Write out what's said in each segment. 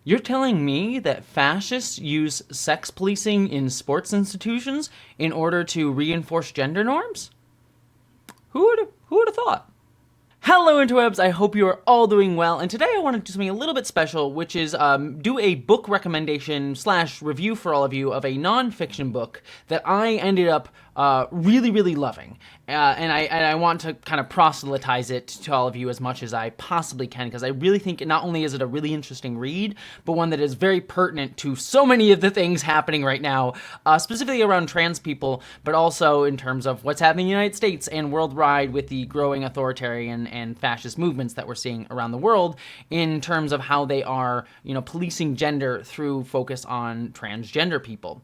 You're telling me that fascists use sex policing in sports institutions in order to reinforce gender norms? Who would have thought? Hello, interwebs. I hope you are all doing well. And today I want to do something a little bit special, which is do a book recommendation slash review for all of you of a nonfiction book that I ended up really, really loving. And I want to kind of proselytize it to all of you as much as I possibly can, because I really think not only is it a really interesting read, but one that is very pertinent to so many of the things happening right now, specifically around trans people, but also in terms of what's happening in the United States and worldwide with the growing authoritarian and fascist movements that we're seeing around the world, in terms of how they are, policing gender through focus on transgender people.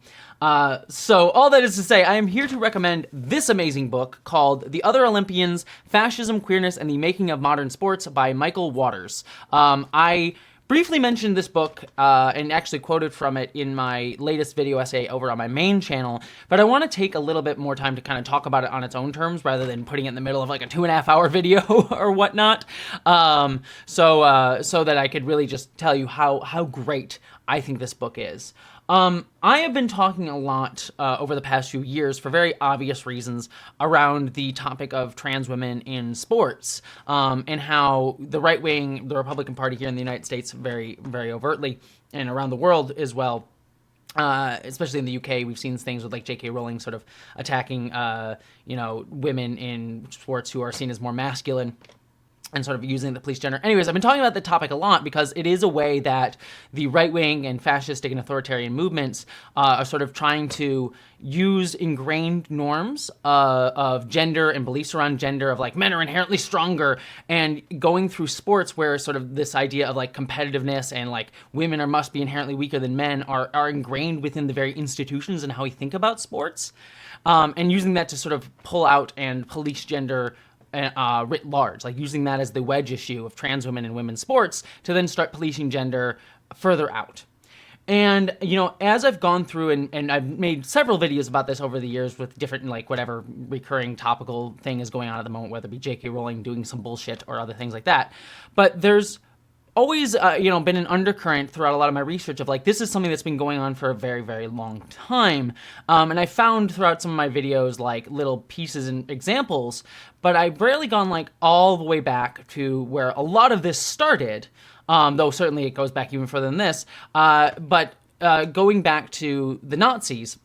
So all that is to say, I am here to recommend this amazing book called The Other Olympians: Fascism, Queerness, and the Making of Modern Sports by Michael Waters. I briefly mentioned this book and actually quoted from it in my latest video essay over on my main channel, but I want to take a little bit more time to kind of talk about it on its own terms rather than putting it in the middle of like a 2.5 hour video or whatnot, so that I could really just tell you how great I think this book is. I have been talking a lot over the past few years, for very obvious reasons, around the topic of trans women in sports, and how the right wing, the Republican Party here in the United States, very, very overtly, and around the world as well, especially in the UK, we've seen things with like J.K. Rowling sort of attacking, women in sports who are seen as more masculine, and sort of using the police gender. Anyways, I've been talking about the topic a lot because it is a way that the right-wing and fascistic and authoritarian movements are sort of trying to use ingrained norms of gender and beliefs around gender, of like men are inherently stronger, and going through sports where sort of this idea of like competitiveness and like women must be inherently weaker than men are ingrained within the very institutions and how we think about sports, and using that to sort of pull out and police gender writ large, like using that as the wedge issue of trans women in women's sports to then start policing gender further out. And, as I've gone through and I've made several videos about this over the years with different, like, whatever recurring topical thing is going on at the moment, whether it be J.K. Rowling doing some bullshit or other things like that. But there's always, been an undercurrent throughout a lot of my research of like, this is something that's been going on for a very, very long time. And I found throughout some of my videos, like little pieces and examples, but I've rarely gone like all the way back to where a lot of this started. Though certainly it goes back even further than this, but going back to the Nazis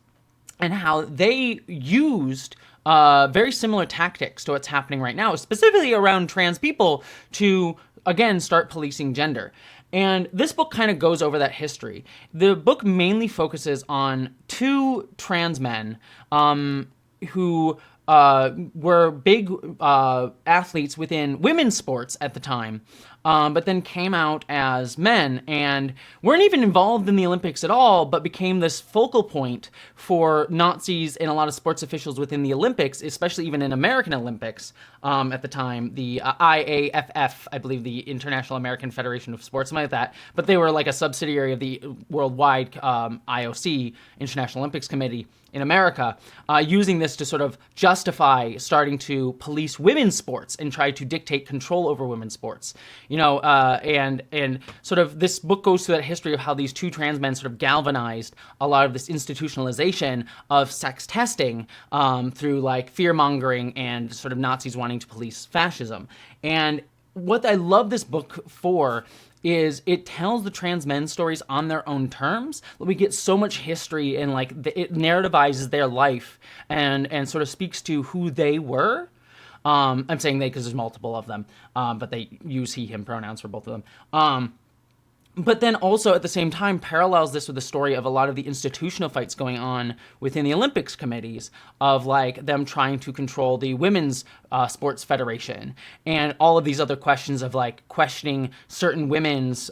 and how they used very similar tactics to what's happening right now, specifically around trans people, to again start policing gender. And this book kind of goes over that history. The book mainly focuses on two trans men who were big athletes within women's sports at the time, but then came out as men and weren't even involved in the Olympics at all, but became this focal point for Nazis and a lot of sports officials within the Olympics, especially even in American Olympics at the time, the IAFF, I believe, the International American Federation of Sports, something like that, but they were like a subsidiary of the worldwide IOC, International Olympics Committee, in America, using this to sort of justify starting to police women's sports and try to dictate control over women's sports. And sort of this book goes through that history of how these two trans men sort of galvanized a lot of this institutionalization of sex testing through like fear mongering and sort of Nazis wanting to police fascism. And what I love this book for is it tells the trans men stories on their own terms. We get so much history and like it narrativizes their life and sort of speaks to who they were. I'm saying they because there's multiple of them, but they use he, him pronouns for both of them. But then also at the same time parallels this with the story of a lot of the institutional fights going on within the Olympics committees of like them trying to control the women's sports federation and all of these other questions of like questioning certain women's,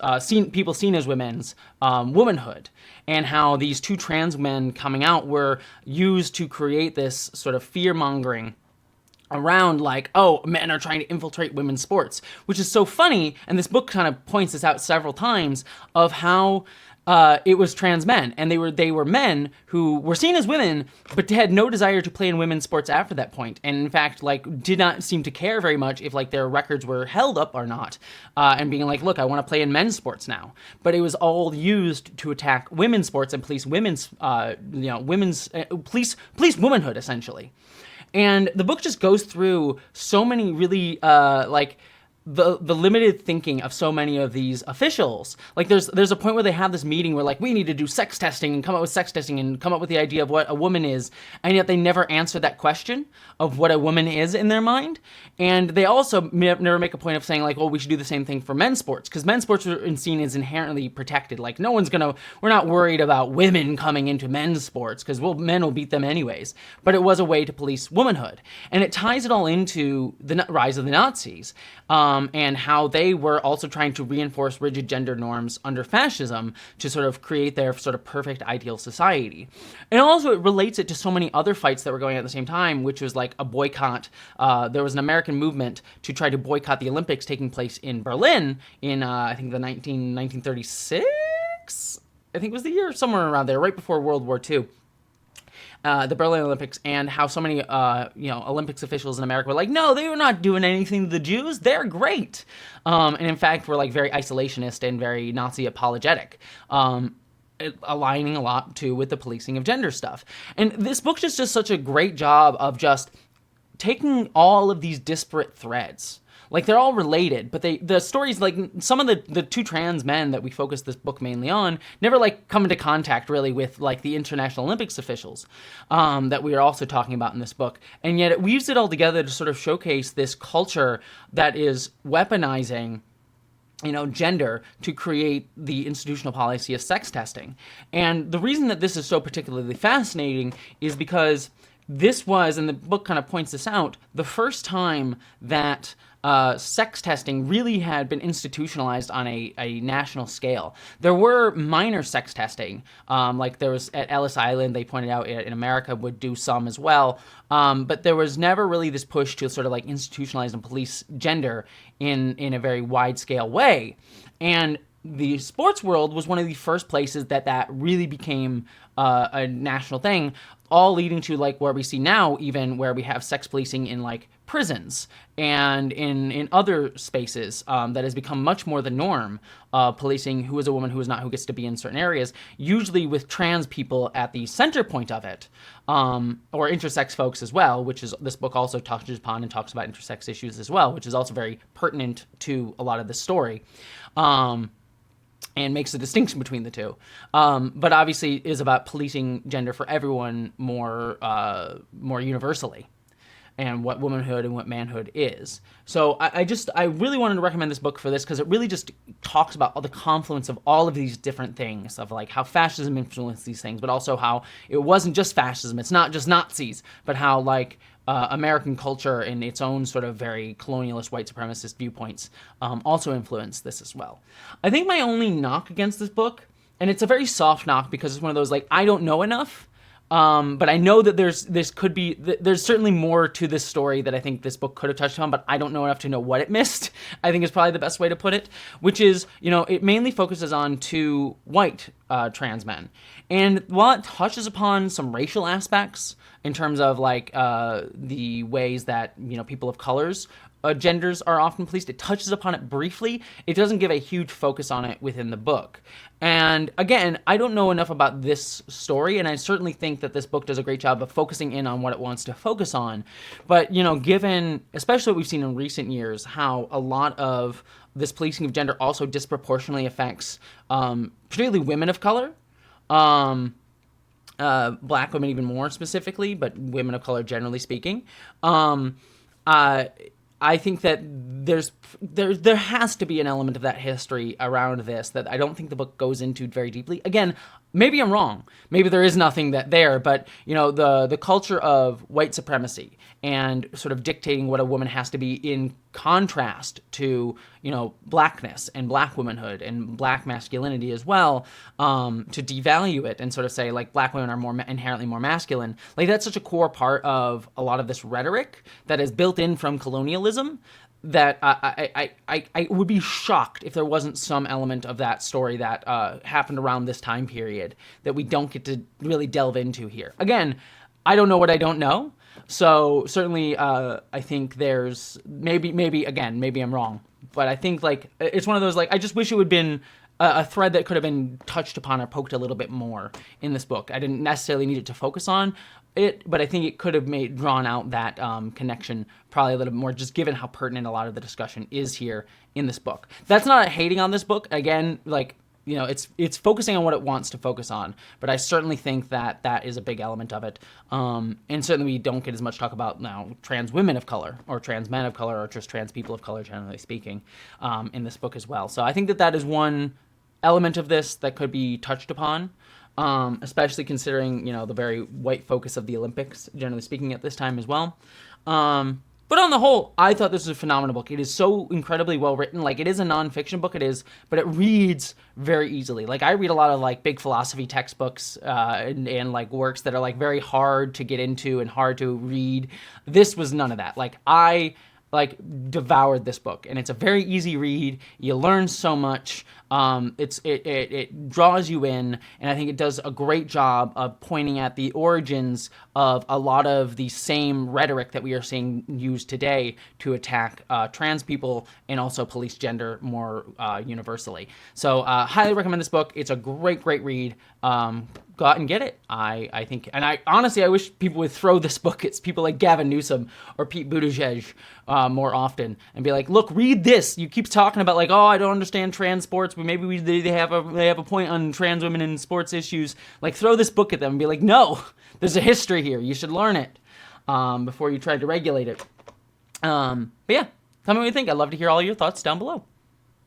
people seen as women's womanhood, and how these two trans men coming out were used to create this sort of fear mongering around like, oh, men are trying to infiltrate women's sports, which is so funny. And this book kind of points this out several times of how it was trans men, and they were men who were seen as women, but had no desire to play in women's sports after that point, and in fact, like, did not seem to care very much if like their records were held up or not, and being like, look, I want to play in men's sports now. But it was all used to attack women's sports and police women's, police womanhood essentially. And the book just goes through so many really the limited thinking of so many of these officials. Like there's a point where they have this meeting where like, we need to do sex testing and come up with sex testing and come up with the idea of what a woman is, and yet they never answer that question of what a woman is in their mind. And they also never make a point of saying like, well, we should do the same thing for men's sports, because men's sports are seen as inherently protected. Like we're not worried about women coming into men's sports because men will beat them anyways. But it was a way to police womanhood, and it ties it all into the rise of the Nazis. And how they were also trying to reinforce rigid gender norms under fascism to sort of create their sort of perfect ideal society. And also it relates it to so many other fights that were going on at the same time, which was like a boycott. There was an American movement to try to boycott the Olympics taking place in Berlin in, I think, 1936? I think it was the year somewhere around there, right before World War II. The Berlin Olympics, and how so many, Olympics officials in America were like, no, they were not doing anything to the Jews. They're great. And in fact, were like very isolationist and very Nazi apologetic, aligning a lot too with the policing of gender stuff. And this book just does such a great job of just taking all of these disparate threads. Like, they're all related, but the stories, like, some of the two trans men that we focus this book mainly on never, like, come into contact, really, with, like, the International Olympics officials that we are also talking about in this book. And yet it weaves it all together to sort of showcase this culture that is weaponizing, gender to create the institutional policy of sex testing. And the reason that this is so particularly fascinating is because this was, and the book kind of points this out, the first time that sex testing really had been institutionalized on a national scale. There were minor sex testing, like there was at Ellis Island, they pointed out in America would do some as well, but there was never really this push to sort of like institutionalize and police gender in a very wide scale way. And the sports world was one of the first places that really became a national thing, all leading to like where we see now, even where we have sex policing in like prisons and in other spaces that has become much more the norm, policing who is a woman, who is not, who gets to be in certain areas, usually with trans people at the center point of it, or intersex folks as well, which is, this book also touches upon and talks about intersex issues as well, which is also very pertinent to a lot of the story. And makes a distinction between the two, but obviously is about policing gender for everyone more universally, and what womanhood and what manhood is. So I really wanted to recommend this book for this, because it really just talks about all the confluence of all of these different things, of like how fascism influenced these things, but also how it wasn't just fascism, it's not just Nazis, but how like American culture in its own sort of very colonialist, white supremacist viewpoints also influenced this as well. I think my only knock against this book, and it's a very soft knock because it's one of those like, I don't know enough, but I know that there's certainly more to this story that I think this book could have touched on, but I don't know enough to know what it missed, I think is probably the best way to put it, which is, it mainly focuses on two white trans men. And while it touches upon some racial aspects in terms of like the ways that, people of colors genders are often policed, it touches upon it briefly. It doesn't give a huge focus on it within the book. And again, I don't know enough about this story, and I certainly think that this book does a great job of focusing in on what it wants to focus on. But, given, especially what we've seen in recent years, how a lot of this policing of gender also disproportionately affects particularly women of color, black women even more specifically, but women of color generally speaking. I think that there has to be an element of that history around this that I don't think the book goes into very deeply. Again, maybe I'm wrong. Maybe there is nothing there, but the culture of white supremacy and sort of dictating what a woman has to be in contrast to blackness and black womanhood and black masculinity as well, to devalue it and sort of say like black women are more inherently more masculine. Like, that's such a core part of a lot of this rhetoric that is built in from colonialism, that I would be shocked if there wasn't some element of that story that happened around this time period that we don't get to really delve into here. Again, I don't know what I don't know, so certainly I think there's maybe I'm wrong, but I think like it's one of those like I just wish it would have been a thread that could have been touched upon or poked a little bit more in this book. I didn't necessarily need it to focus on it, but I think it could have drawn out that connection probably a little bit more, just given how pertinent a lot of the discussion is here in this book. That's not hating on this book. Again, like, you know, it's focusing on what it wants to focus on, but I certainly think that that is a big element of it. And certainly we don't get as much talk about now trans women of color or trans men of color or just trans people of color, generally speaking, in this book as well. So I think that that is one element of this that could be touched upon, especially considering, you know, the very white focus of the Olympics, generally speaking, at this time as well. But on the whole, I thought this was a phenomenal book. It is so incredibly well written. Like, it is a nonfiction book, it is, but it reads very easily. Like, I read a lot of like big philosophy textbooks and like works that are like very hard to get into and hard to read. This was none of that. Like, I like devoured this book, and it's a very easy read. You learn so much. It draws you in, and I think it does a great job of pointing at the origins of a lot of the same rhetoric that we are seeing used today to attack trans people and also police gender more universally. So highly recommend this book. It's a great read. Go out and get it. I think, and I honestly, I wish people would throw this book at people like Gavin Newsom or Pete Buttigieg more often and be like, look, read this. You keep talking about like, oh, I don't understand trans sports, but maybe they have a point on trans women in sports issues. Like, throw this book at them and be like, no, there's a history here. You should learn it before you try to regulate it. But yeah, tell me what you think. I'd love to hear all your thoughts down below.